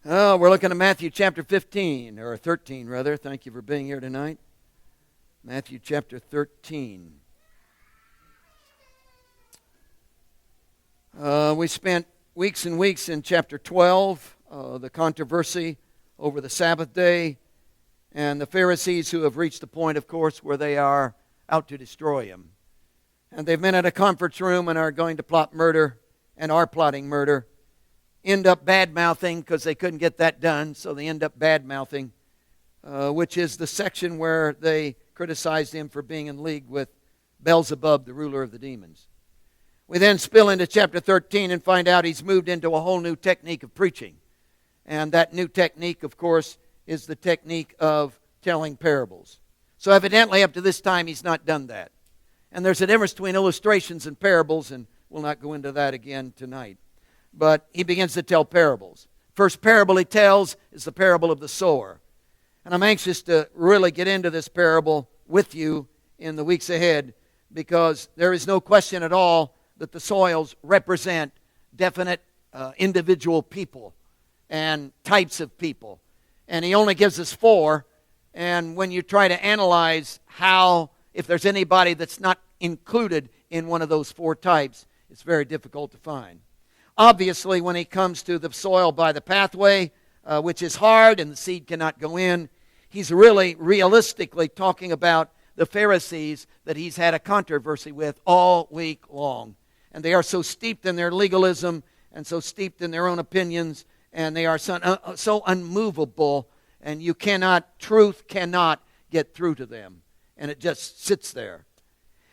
We're looking at Matthew chapter 15, or 13 rather. Thank you for being here tonight. Matthew chapter 13. We spent weeks and weeks in chapter 12, the controversy over the Sabbath day, and the Pharisees who have reached the point, of course, where they are out to destroy him. And they've been at a conference room and are going to plot murder, and are plotting murder. End up bad-mouthing because they couldn't get that done, so they end up bad-mouthing, which is the section where they criticized him for being in league with Beelzebub, the ruler of the demons. We then spill into chapter 13 and find out he's moved into a whole new technique of preaching. And that new technique, of course, is the technique of telling parables. So evidently, up to this time, he's not done that. And there's a difference between illustrations and parables, and we'll not go into that again tonight. But he begins to tell parables. First parable he tells is the parable of the sower. And I'm anxious to really get into this parable with you in the weeks ahead, because there is no question at all that the soils represent definite individual people and types of people. And he only gives us 4. And when you try to analyze how, if there's anybody that's not included in one of those 4 types, it's very difficult to find. Obviously, when he comes to the soil by the pathway, which is hard and the seed cannot go in, he's really realistically talking about the Pharisees that he's had a controversy with all week long. And they are so steeped in their legalism and so steeped in their own opinions, and they are so unmovable, and truth cannot get through to them. And it just sits there.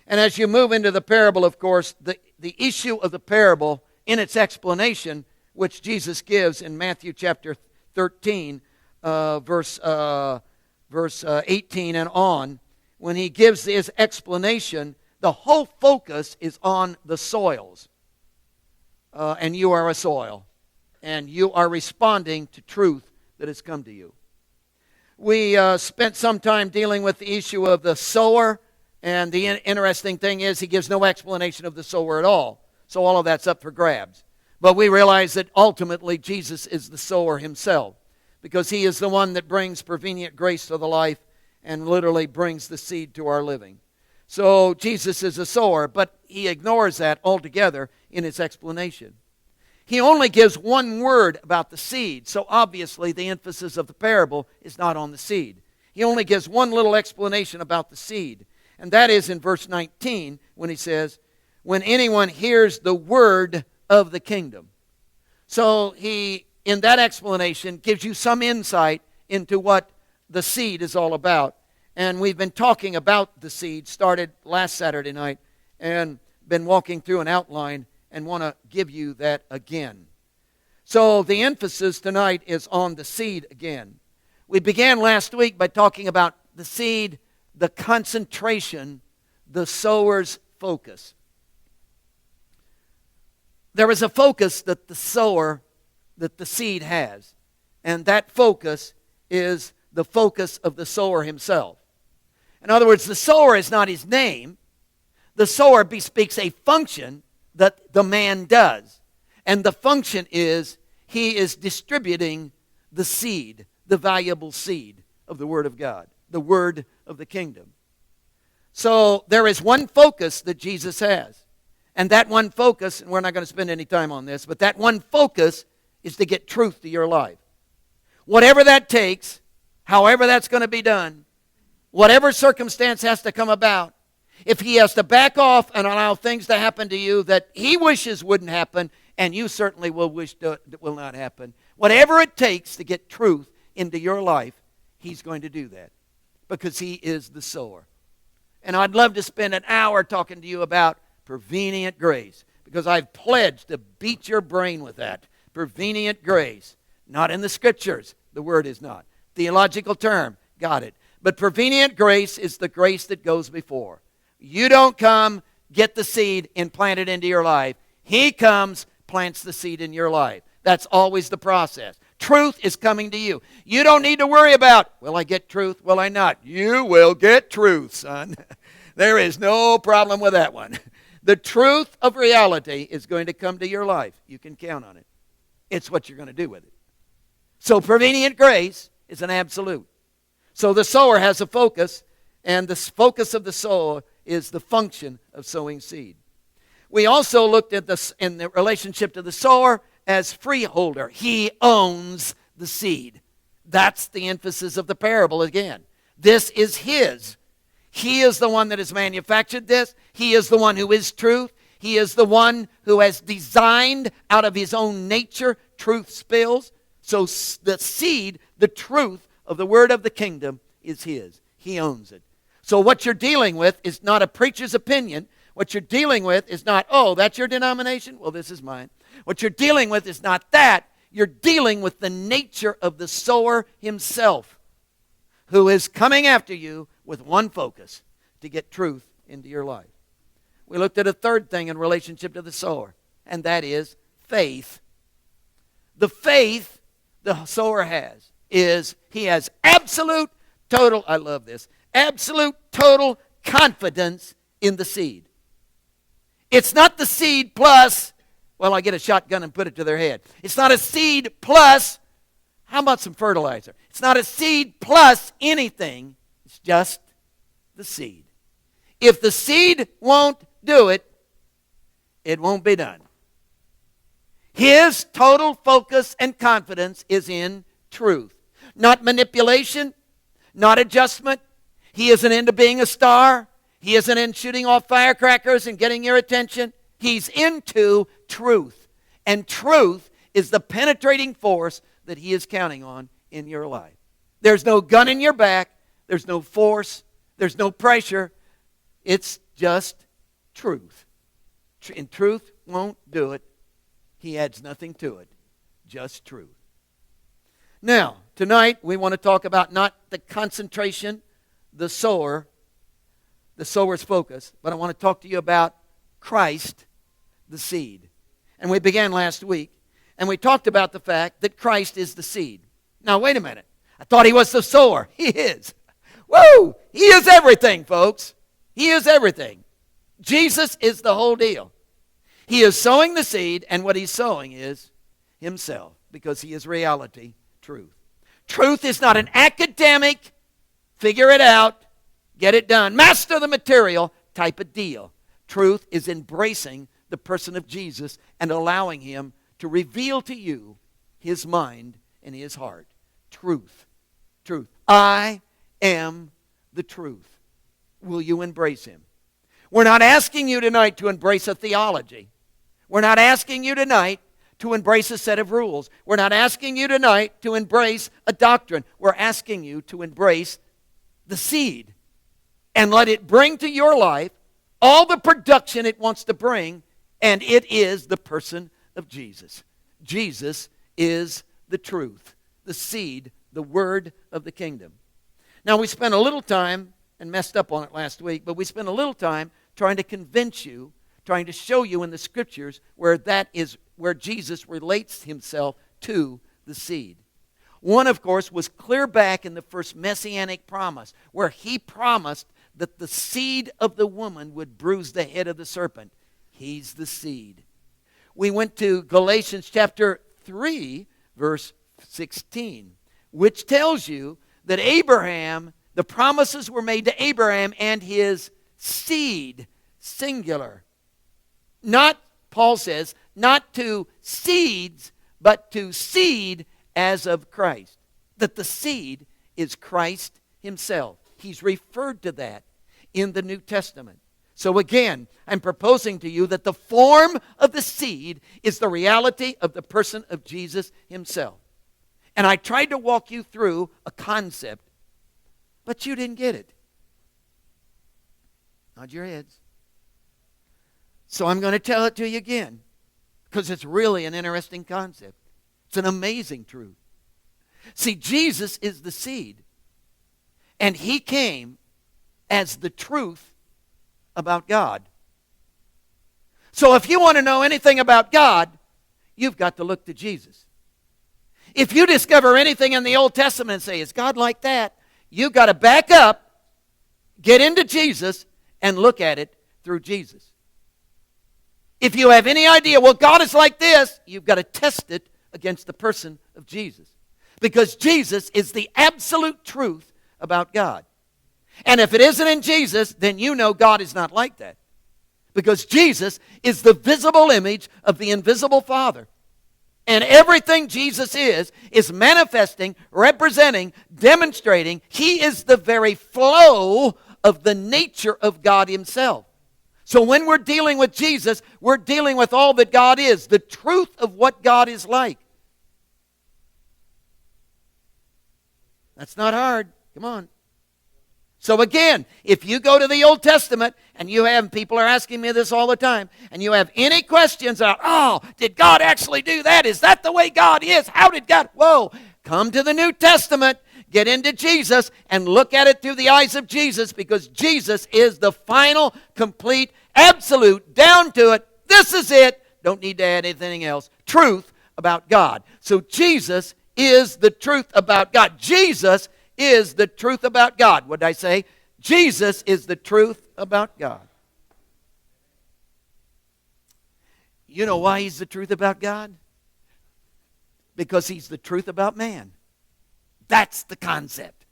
And as you move into the parable, of course, the issue of the parable in its explanation, which Jesus gives in Matthew chapter 13, verse 18 and on, when he gives his explanation, the whole focus is on the soils. And you are a soil. And you are responding to truth that has come to you. We spent some time dealing with the issue of the sower. And the interesting thing is he gives no explanation of the sower at all. So all of that's up for grabs. But we realize that ultimately Jesus is the sower himself, because he is the one that brings prevenient grace to the life and literally brings the seed to our living. So Jesus is a sower, but he ignores that altogether in his explanation. He only gives one word about the seed, so obviously the emphasis of the parable is not on the seed. He only gives one little explanation about the seed, and that is in verse 19 when he says, when anyone hears the word of the kingdom. So he, in that explanation, gives you some insight into what the seed is all about. And we've been talking about the seed, started last Saturday night, and been walking through an outline and want to give you that again. So the emphasis tonight is on the seed again. We began last week by talking about the seed, the concentration, the sower's focus. There is a focus that the seed has. And that focus is the focus of the sower himself. In other words, the sower is not his name. The sower bespeaks a function that the man does. And the function is he is distributing the seed, the valuable seed of the Word of God, the Word of the kingdom. So there is one focus that Jesus has. And that one focus, and we're not going to spend any time on this, but that one focus is to get truth to your life. Whatever that takes, however that's going to be done, whatever circumstance has to come about, if he has to back off and allow things to happen to you that he wishes wouldn't happen, and you certainly will wish that will not happen, whatever it takes to get truth into your life, he's going to do that, because he is the sower. And I'd love to spend an hour talking to you about prevenient grace, because I've pledged to beat your brain with that. Prevenient grace. Not in the Scriptures. The word is not. Theological term. Got it. But prevenient grace is the grace that goes before. You don't come, get the seed, and plant it into your life. He comes, plants the seed in your life. That's always the process. Truth is coming to you. You don't need to worry about, will I get truth? Will I not? You will get truth, son. There is no problem with that one. The truth of reality is going to come to your life. You can count on it. It's what you're going to do with it. So prevenient grace is an absolute. So the sower has a focus, and the focus of the sower is the function of sowing seed. We also looked at this in the relationship to the sower as freeholder. He owns the seed. That's the emphasis of the parable again. This is his. He is the one that has manufactured this. He is the one who is truth. He is the one who has designed out of his own nature truth spills. So the seed, the truth of the word of the kingdom is his. He owns it. So what you're dealing with is not a preacher's opinion. What you're dealing with is not, oh, that's your denomination? Well, this is mine. What you're dealing with is not that. You're dealing with the nature of the sower himself, who is coming after you with one focus, to get truth into your life. We looked at a third thing in relationship to the sower, and that is faith. The faith the sower has is he has absolute, total, I love this, absolute, total confidence in the seed. It's not the seed plus, well, I get a shotgun and put it to their head. It's not a seed plus, how about some fertilizer? It's not a seed plus anything. It's just the seed. If the seed won't do it, it won't be done. His total focus and confidence is in truth. Not manipulation, not adjustment. He isn't into being a star. He isn't in shooting off firecrackers and getting your attention. He's into truth. And truth is the penetrating force that he is counting on in your life. There's no gun in your back. There's no force. There's no pressure. It's just truth. And truth won't do it. He adds nothing to it. Just truth. Now, tonight we want to talk about not the concentration, the sower's focus, but I want to talk to you about Christ, the seed. And we began last week, and we talked about the fact that Christ is the seed. Now, wait a minute. I thought he was the sower. He is. Woo! He is everything, folks. He is everything. Jesus is the whole deal. He is sowing the seed, and what he's sowing is himself, because he is reality, truth. Truth is not an academic, figure it out, get it done, master the material type of deal. Truth is embracing the person of Jesus and allowing him to reveal to you his mind and his heart. Truth. Truth. I am the truth. Will you embrace him? We're not asking you tonight to embrace a theology. We're not asking you tonight to embrace a set of rules. We're not asking you tonight to embrace a doctrine. We're asking you to embrace the seed and let it bring to your life all the production it wants to bring, and it is the person of Jesus. Jesus is the truth, the seed, the word of the kingdom. Now, we spent a little time, and messed up on it last week, but we spent a little time trying to convince you, trying to show you in the scriptures where that is where Jesus relates himself to the seed. One, of course, was clear back in the first messianic promise, where he promised that the seed of the woman would bruise the head of the serpent. He's the seed. We went to Galatians chapter 3, verse 16, which tells you that Abraham, the promises were made to Abraham and his seed, singular. Not, Paul says, not to seeds, but to seed as of Christ. That the seed is Christ himself. He's referred to that in the New Testament. So again, I'm proposing to you that the form of the seed is the reality of the person of Jesus himself. And I tried to walk you through a concept, but you didn't get it. Nod your heads. So I'm going to tell it to you again, because it's really an interesting concept. It's an amazing truth. See, Jesus is the seed, and he came as the truth about God. So if you want to know anything about God, you've got to look to Jesus. If you discover anything in the Old Testament and say, is God like that? You've got to back up, get into Jesus, and look at it through Jesus. If you have any idea, well, God is like this, you've got to test it against the person of Jesus. Because Jesus is the absolute truth about God. And if it isn't in Jesus, then you know God is not like that. Because Jesus is the visible image of the invisible Father. And everything Jesus is manifesting, representing, demonstrating. He is the very flow of the nature of God himself. So when we're dealing with Jesus, we're dealing with all that God is, the truth of what God is like. That's not hard. Come on. So again, if you go to the Old Testament, and people are asking me this all the time, and you have any questions about, oh, did God actually do that? Is that the way God is? How did God? Whoa, come to the New Testament, get into Jesus, and look at it through the eyes of Jesus, because Jesus is the final, complete, absolute, down to it. This is it. Don't need to add anything else. Truth about God. So Jesus is the truth about God. Jesus is the truth about God. What did I say? Jesus is the truth about God. You know why he's the truth about God? Because he's the truth about man. That's the concept.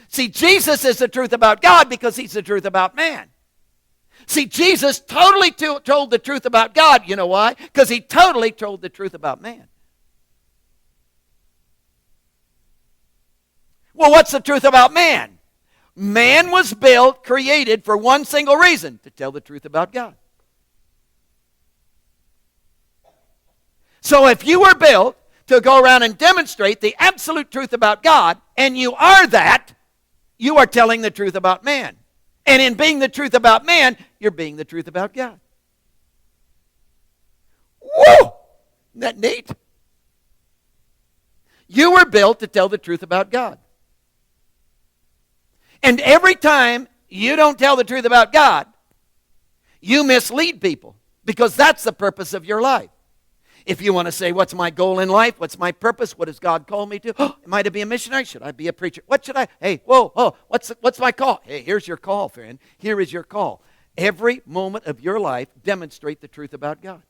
See, Jesus is the truth about God because he's the truth about man. See, Jesus totally told the truth about God. You know why? Because he totally told the truth about man. Well, what's the truth about man? Man was built, created for one single reason, to tell the truth about God. So if you were built to go around and demonstrate the absolute truth about God, and you are that, you are telling the truth about man. And in being the truth about man, you're being the truth about God. Whoa! Isn't that neat? You were built to tell the truth about God. And every time you don't tell the truth about God, you mislead people, because that's the purpose of your life. If you want to say, what's my goal in life? What's my purpose? What does God call me to? Oh, am I to be a missionary? Should I be a preacher? What should I? Hey, whoa, what's my call? Hey, here's your call, friend. Here is your call. Every moment of your life, demonstrate the truth about God.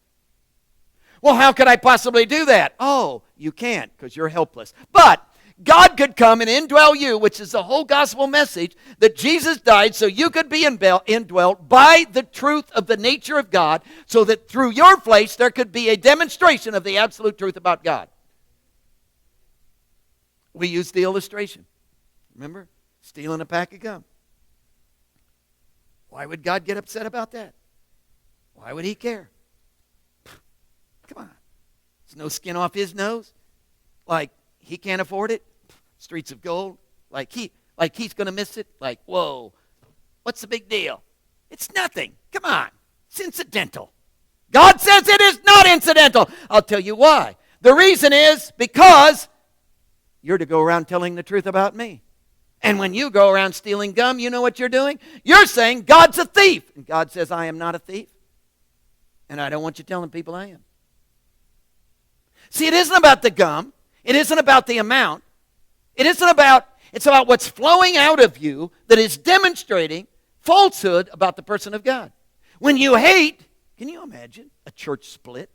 Well, how could I possibly do that? Oh, you can't, because you're helpless. But God could come and indwell you, which is the whole gospel message, that Jesus died so you could be indwelt by the truth of the nature of God, so that through your flesh there could be a demonstration of the absolute truth about God. We used the illustration. Remember? Stealing a pack of gum. Why would God get upset about that? Why would he care? Come on. There's no skin off his nose. Like, he can't afford it. Streets of gold. Like he's going to miss it. Like, whoa, what's the big deal? It's nothing. Come on. It's incidental. God says it is not incidental. I'll tell you why. The reason is because you're to go around telling the truth about me. And when you go around stealing gum, you know what you're doing? You're saying God's a thief. And God says, I am not a thief. And I don't want you telling people I am. See, it isn't about the gum. It isn't about the amount. It's about what's flowing out of you that is demonstrating falsehood about the person of God. When you hate, can you imagine a church split?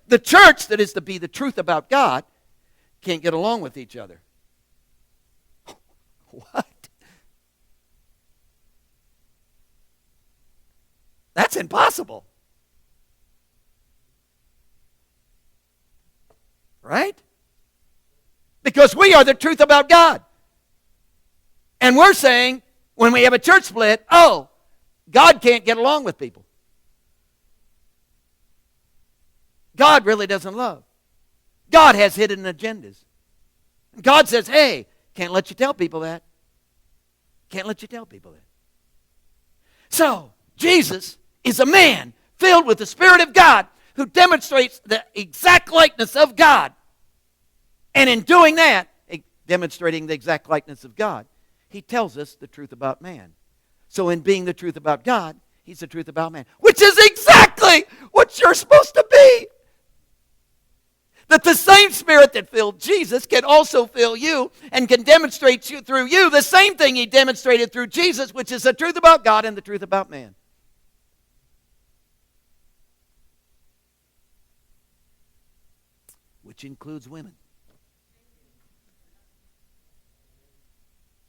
The church that is to be the truth about God can't get along with each other. What? That's impossible. Right? Because we are the truth about God. And we're saying, when we have a church split, oh, God can't get along with people. God really doesn't love. God has hidden agendas. God says, hey, can't let you tell people that. Can't let you tell people that. So, Jesus is a man filled with the Spirit of God who demonstrates the exact likeness of God. And in doing that, demonstrating the exact likeness of God, he tells us the truth about man. So in being the truth about God, he's the truth about man, which is exactly what you're supposed to be. That the same Spirit that filled Jesus can also fill you and can demonstrate through you the same thing he demonstrated through Jesus, which is the truth about God and the truth about man. which includes women.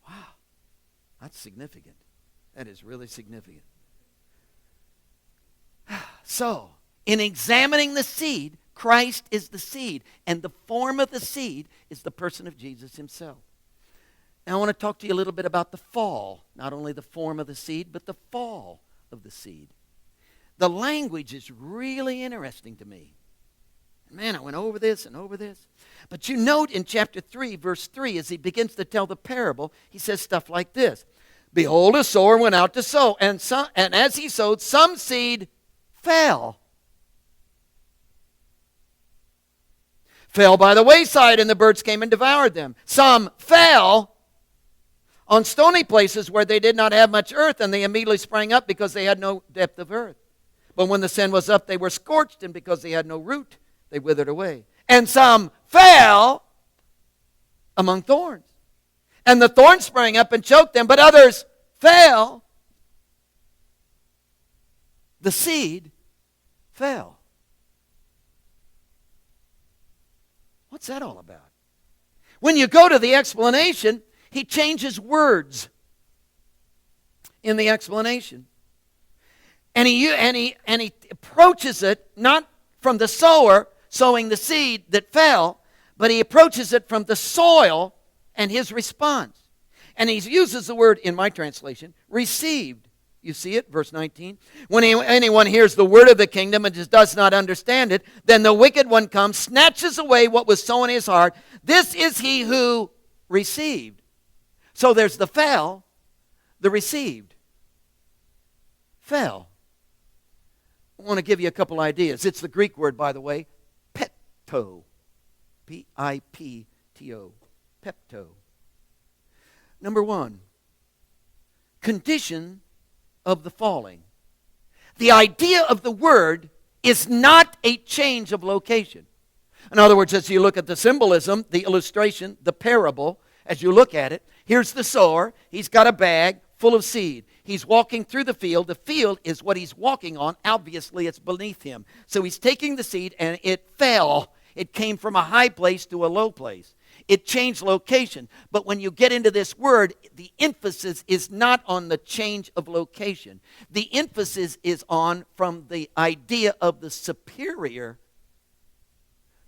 Wow, that's significant. That is really significant. So, in examining the seed, Christ is the seed, and the form of the seed is the person of Jesus himself. Now I want to talk to you a little bit about the fall, not only the form of the seed, but the fall of the seed. The language is really interesting to me. Man, I went over this and over this. But you note in chapter 3, verse 3, as he begins to tell the parable, he says stuff like this. Behold, a sower went out to sow, and as he sowed, some seed fell. Fell by the wayside, and the birds came and devoured them. Some fell on stony places where they did not have much earth, and they immediately sprang up because they had no depth of earth. But when the sun was up, they were scorched, and because they had no root, they withered away. And some fell among thorns, and the thorns sprang up and choked them, but others fell. The seed fell. What's that all about? When you go to the explanation, he changes words in the explanation. And he approaches it not from the sower sowing the seed that fell, but he approaches it from the soil and his response. And he uses the word, in my translation, received. You see it, verse 19. When anyone hears the word of the kingdom and just does not understand it, then the wicked one comes, snatches away what was sown in his heart. This is he who received. So there's the fell, the received. Fell. I want to give you a couple ideas. It's the Greek word, by the way, pepto. P-I-P-T-O. Pepto. Number one, condition of the falling. The idea of the word is not a change of location. In other words, as you look at the symbolism, the illustration, the parable, as you look at it, here's the sower. He's got a bag full of seed. He's walking through the field. The field is what he's walking on. Obviously, it's beneath him. So he's taking the seed, and it fell. It came from a high place to a low place. It changed location. But when you get into this word, the emphasis is not on the change of location. The emphasis is on from the idea of the superior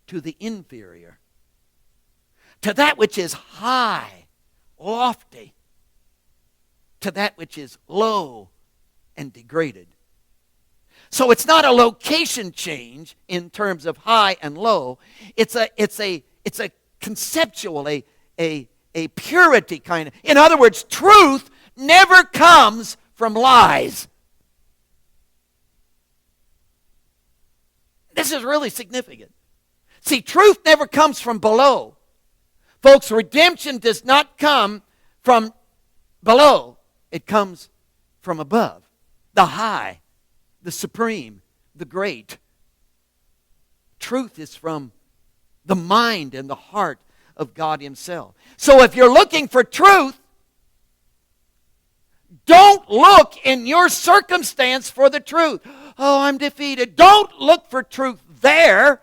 to the inferior, to that which is high, lofty, to that which is low and degraded. So it's not a location change in terms of high and low. It's a conceptual, a purity kind of. In other words, truth never comes from lies. This is really significant. See, truth never comes from below. Folks, redemption does not come from below. It comes from above. The high, the supreme, the great. Truth is from the mind and the heart of God himself. So if you're looking for truth, don't look in your circumstance for the truth. Oh, I'm defeated. Don't look for truth there.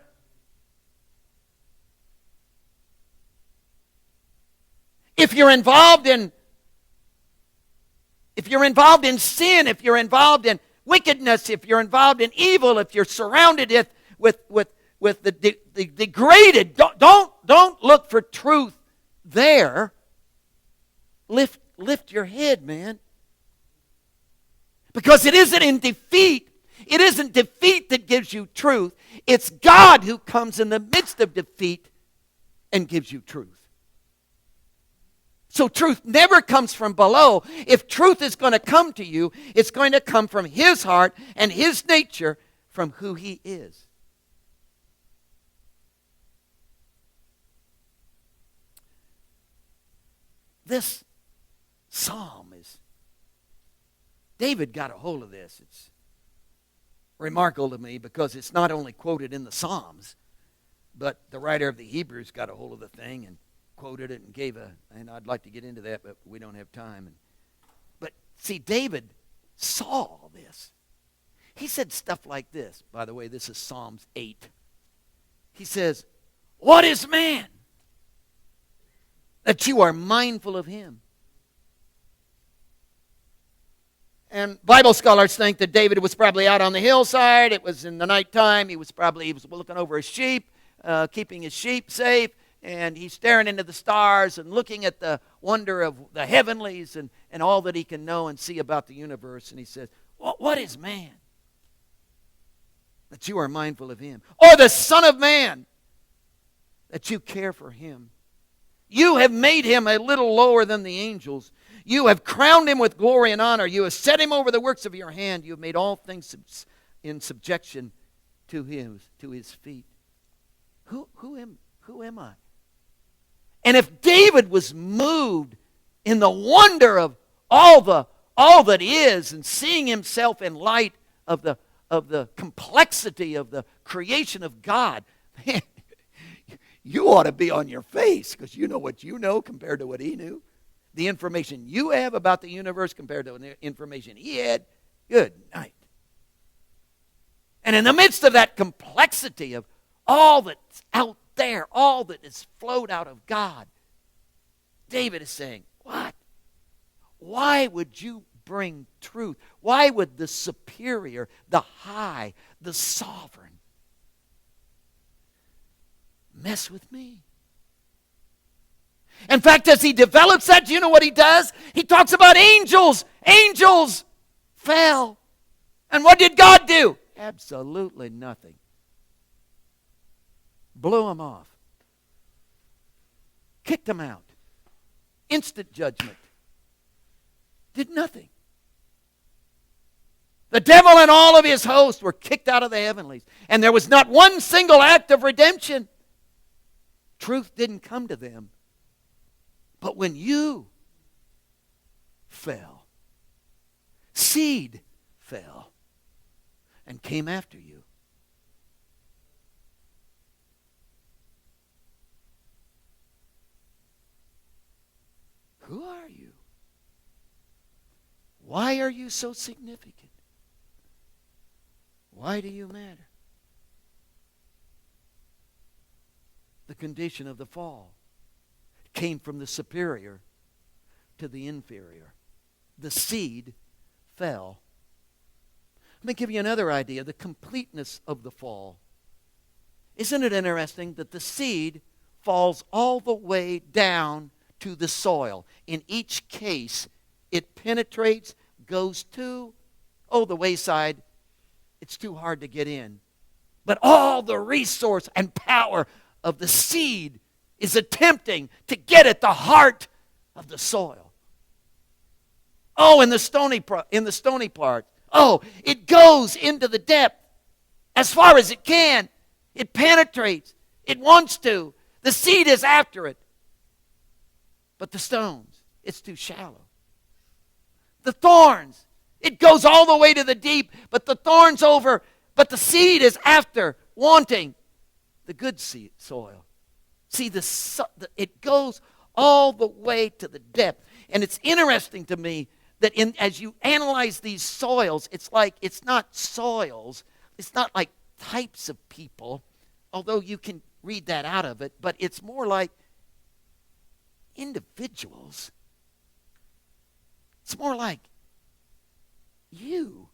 If you're involved in sin, if you're involved in wickedness, if you're involved in evil, if you're surrounded with the degraded, don't look for truth there. Lift your head, man. Because it isn't in defeat. It isn't defeat that gives you truth. It's God who comes in the midst of defeat and gives you truth. So truth never comes from below. If truth is going to come to you, it's going to come from his heart and his nature, from who he is. This psalm is, David got a hold of this. It's remarkable to me because it's not only quoted in the Psalms, but the writer of the Hebrews got a hold of the thing and quoted it and gave and I'd like to get into that, but we don't have time. But see, David saw this. He said stuff like this. By the way, this is Psalms 8. He says, What is man that you are mindful of him? And Bible scholars think that David was probably out on the hillside. It was in the nighttime. He was looking over his sheep, keeping his sheep safe. And he's staring into the stars and looking at the wonder of the heavenlies and all that he can know and see about the universe. And he says, what is man that you are mindful of him? Or the Son of Man that you care for him? You have made him a little lower than the angels. You have crowned him with glory and honor. You have set him over the works of your hand. You have made all things in subjection to his feet. Who am I? And if David was moved in the wonder of all that is, and seeing himself in light of the complexity of the creation of God, man, you ought to be on your face, because you know what you know compared to what he knew. The information you have about the universe compared to the information he had. Good night. And in the midst of that complexity of all that's out there, all that is flowed out of God, David is saying, what? Why would you bring truth? Why would the superior, the high, the sovereign mess with me? In fact, as he develops that, do you know what he does? He talks about angels. Angels fell. And what did God do? Absolutely nothing. Blew them off. Kicked them out. Instant judgment. Did nothing. The devil and all of his hosts were kicked out of the heavenlies. And there was not one single act of redemption. Truth didn't come to them. But when you fell, seed fell and came after you. Who are you? Why are you so significant? Why do you matter? The condition of the fall came from the superior to the inferior. The seed fell. Let me give you another idea, the completeness of the fall. Isn't it interesting that the seed falls all the way down to the soil? In each case, it penetrates, goes to, the wayside. It's too hard to get in. But all the resource and power of the seed is attempting to get at the heart of the soil. In the stony part. It goes into the depth as far as it can. It penetrates. It wants to. The seed is after it. But the stones, it's too shallow. The thorns, it goes all the way to the deep, but the thorns over, but the seed is after, wanting the good seed soil. See, it goes all the way to the depth. And it's interesting to me that as you analyze these soils, it's not soils. It's not like types of people, although you can read that out of it, but it's more like individuals. It's more like you.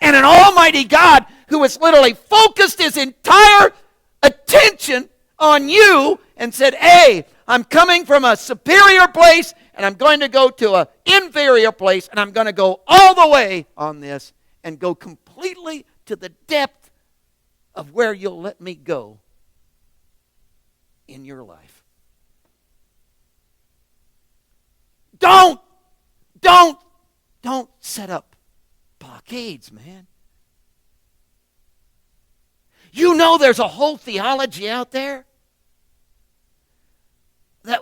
And an almighty God who has literally focused his entire attention on you and said, hey, I'm coming from a superior place and I'm going to go to an inferior place and I'm going to go all the way on this and go completely to the depth of where you'll let me go in your life. Don't set up blockades, man. You know there's a whole theology out there that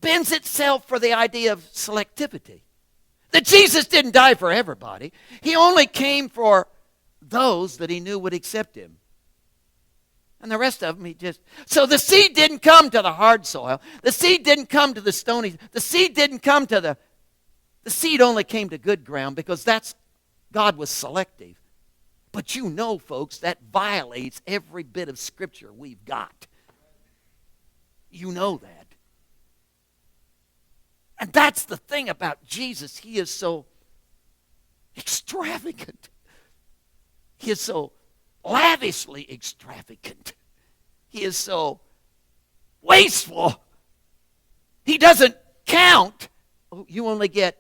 bends itself for the idea of selectivity. That Jesus didn't die for everybody. He only came for those that he knew would accept him. And the rest of them, So the seed didn't come to the hard soil. The seed didn't come to the stony. The seed didn't come to the seed only came to good ground because God was selective. But you know, folks, that violates every bit of Scripture we've got. You know that. And that's the thing about Jesus. He is so extravagant. He is so lavishly extravagant. He is so wasteful. He doesn't count. Oh, you only get.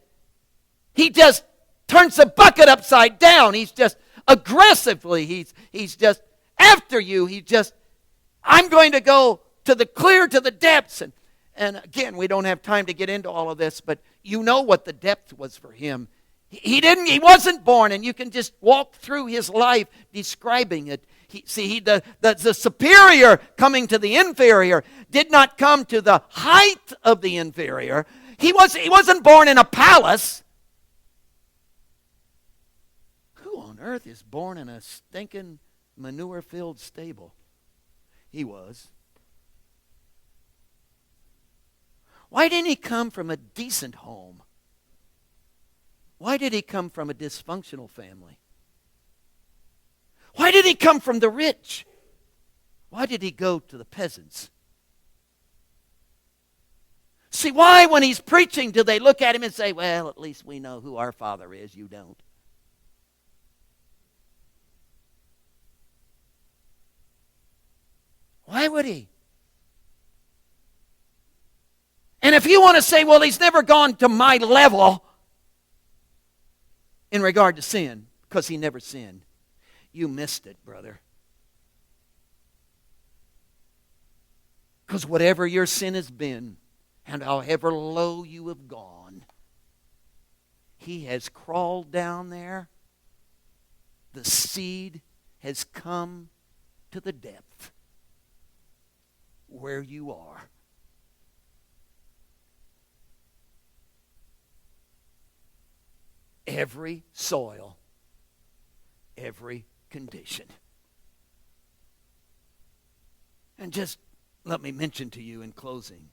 He just turns the bucket upside down. He's just aggressively. He's just after you. I'm going to go to the depths. And again, we don't have time to get into all of this, but you know what the depth was for him. He wasn't born, and you can just walk through his life describing it. The superior coming to the inferior did not come to the height of the inferior. He wasn't born in a palace. Who on earth is born in a stinking manure-filled stable? He was. Why didn't he come from a decent home? Why did he come from a dysfunctional family? Why did he come from the rich? Why did he go to the peasants? See, why when he's preaching do they look at him and say, well, at least we know who our Father is, you don't? Why would he? And if you want to say, well, he's never gone to my level in regard to sin, because he never sinned, you missed it, brother. Because whatever your sin has been, and however low you have gone, he has crawled down there. The seed has come to the depth where you are. Every soil, every condition. And just let me mention to you in closing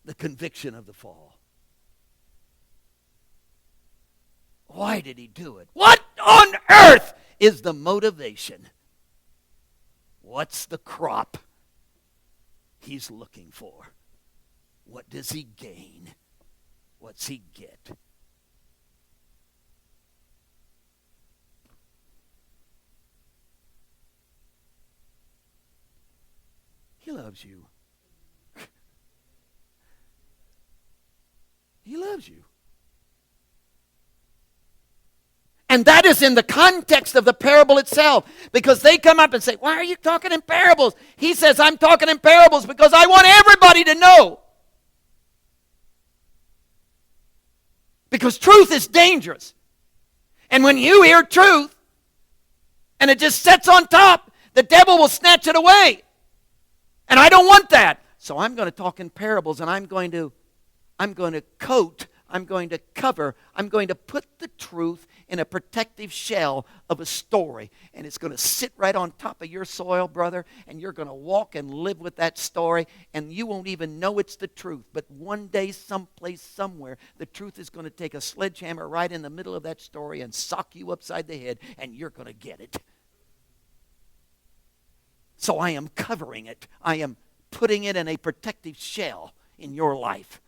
the conviction of the fall. Why did he do it? What on earth is the motivation? What's the crop he's looking for? What does he gain? What's he get? He loves you. He loves you. And that is in the context of the parable itself. Because they come up and say, why are you talking in parables? He says, I'm talking in parables because I want everybody to know. Because truth is dangerous. And when you hear truth, and it just sits on top, the devil will snatch it away. And I don't want that. So I'm going to talk in parables, and I'm going to coat, I'm going to cover, I'm going to put the truth in a protective shell of a story. And it's going to sit right on top of your soil, brother, and you're going to walk and live with that story, and you won't even know it's the truth. But one day, someplace, somewhere, the truth is going to take a sledgehammer right in the middle of that story and sock you upside the head, and you're going to get it. So I am covering it. I am putting it in a protective shell in your life.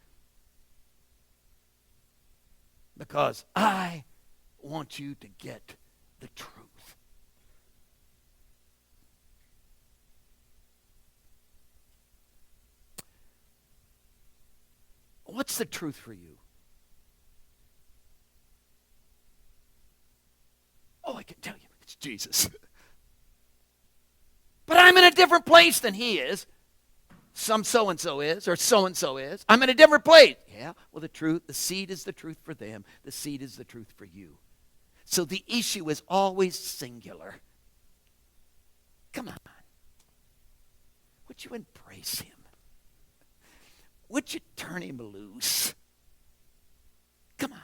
Because I want you to get the truth. What's the truth for you? Oh, I can tell you, it's Jesus. But I'm in a different place than he is. Some so-and-so is, or so-and-so is. I'm in a different place. Yeah, well, the seed is the truth for them. The seed is the truth for you. So the issue is always singular. Come on. Would you embrace him? Would you turn him loose? Come on.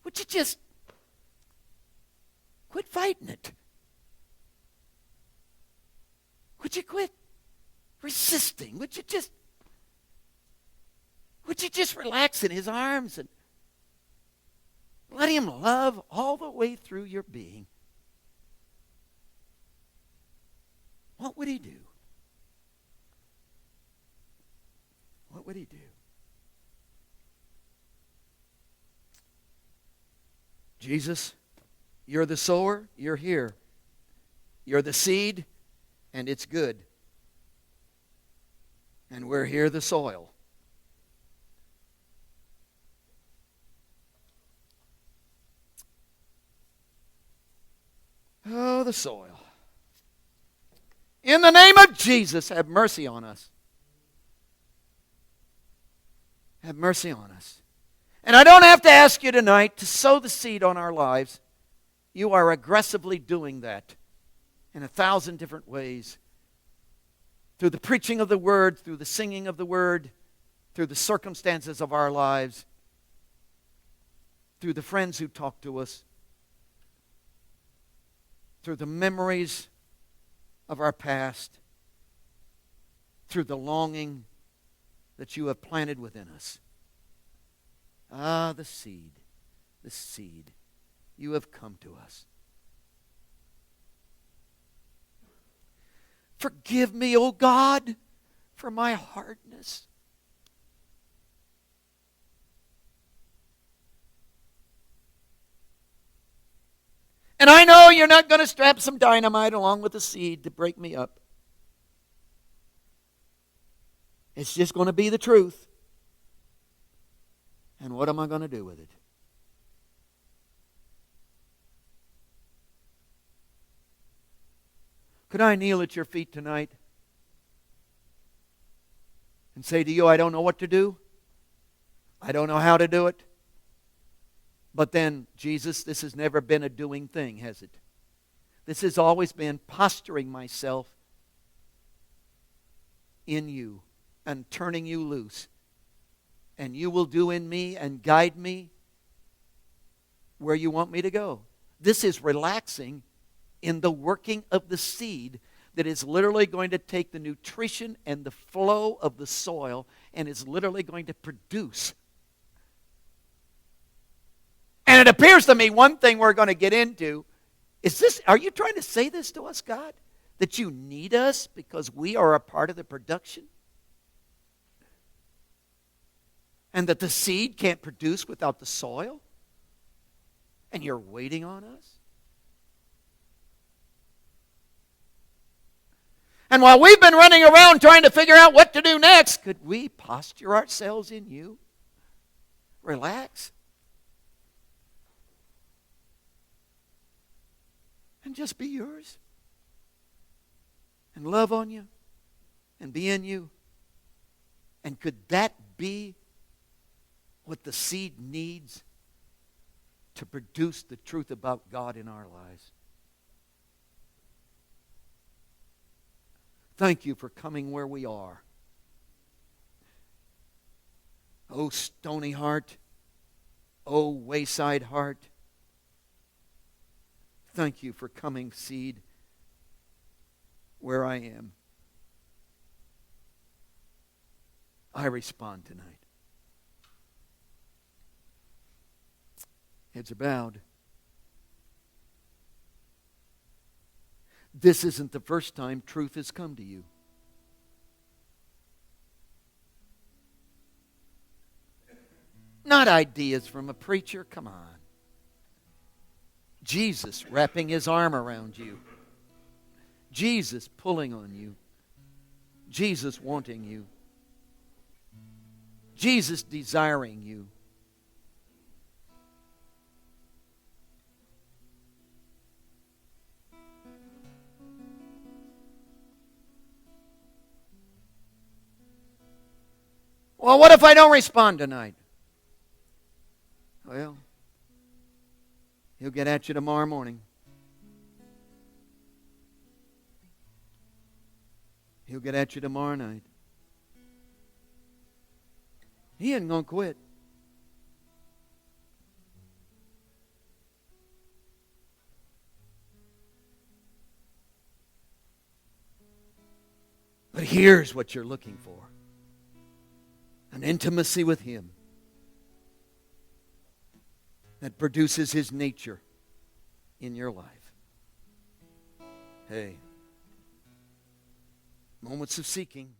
Would you just quit fighting it? Would you quit resisting? Would you just relax in his arms and Let Him love all the way through your being. What would He do? What would He do? Jesus, you're the sower, you're here. You're the seed, and it's good. And we're here, the soil. Oh, the soil. In the name of Jesus, have mercy on us. Have mercy on us. And I don't have to ask you tonight to sow the seed on our lives. You are aggressively doing that in 1,000 different ways. Through the preaching of the Word, through the singing of the Word, through the circumstances of our lives, through the friends who talk to us, through the memories of our past, through the longing that you have planted within us. Ah, the seed, the seed. You have come to us. Forgive me, O God, for my hardness. And I know you're not going to strap some dynamite along with the seed to break me up. It's just going to be the truth. And what am I going to do with it? Could I kneel at your feet tonight and say to you, I don't know what to do. I don't know how to do it. But then, Jesus, this has never been a doing thing, has it? This has always been posturing myself in you and turning you loose. And you will do in me and guide me where you want me to go. This is relaxing in the working of the seed that is literally going to take the nutrition and the flow of the soil and is literally going to produce. And it appears to me one thing we're going to get into is this. Are you trying to say this to us, God? That you need us because we are a part of the production? And that the seed can't produce without the soil? And you're waiting on us? And while we've been running around trying to figure out what to do next, could we posture ourselves in you? Relax. And just be yours. And love on you. And be in you. And could that be what the seed needs to produce the truth about God in our lives? Thank you for coming where we are. Oh, stony heart. Oh, wayside heart. Thank you for coming, seed, where I am. I respond tonight. Heads are bowed. This isn't the first time truth has come to you. Not ideas from a preacher. Come on. Jesus wrapping His arm around you. Jesus pulling on you. Jesus wanting you. Jesus desiring you. Well, what if I don't respond tonight? Well, He'll get at you tomorrow morning. He'll get at you tomorrow night. He ain't going to quit. But here's what you're looking for. An intimacy with Him that produces His nature in your life. Hey, moments of seeking.